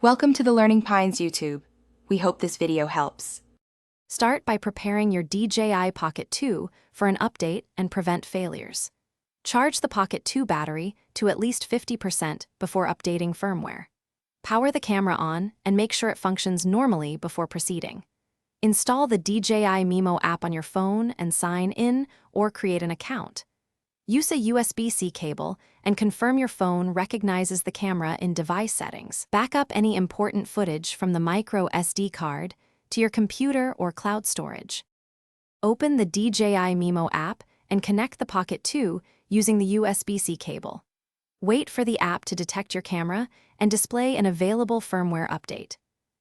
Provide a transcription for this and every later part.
Welcome to the Learning Pines YouTube. We hope this video helps. Start by preparing your DJI Pocket 2 for an update and prevent failures. Charge the Pocket 2 battery to at least 50% before updating firmware. Power the camera on and make sure it functions normally before proceeding. Install the DJI Mimo app on your phone and sign in or create an account. Use a USB-C cable and confirm your phone recognizes the camera in device settings. Back up any important footage from the micro SD card to your computer or cloud storage. Open the DJI Mimo app and connect the Pocket 2 using the USB-C cable. Wait for the app to detect your camera and display an available firmware update.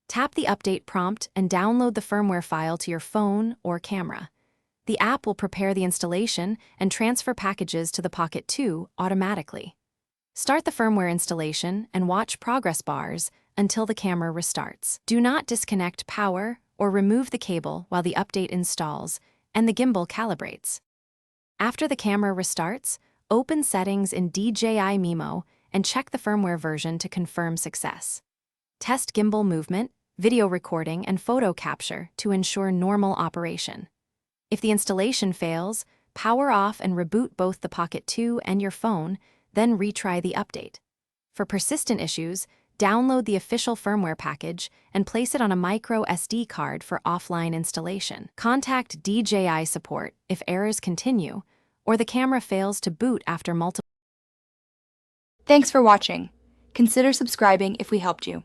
Tap the update prompt and download the firmware file to your phone or camera. The app will prepare the installation and transfer packages to the Pocket 2 automatically. Start the firmware installation and watch progress bars until the camera restarts. Do not disconnect power or remove the cable while the update installs and the gimbal calibrates. After the camera restarts, open Settings in DJI Mimo and check the firmware version to confirm success. Test gimbal movement, video recording, and photo capture to ensure normal operation. If the installation fails, power off and reboot both the Pocket 2 and your phone, then retry the update. For persistent issues, download the official firmware package and place it on a micro SD card for offline installation. Contact DJI support if errors continue or the camera fails to boot after multiple. Thanks for watching. Consider subscribing if we helped you.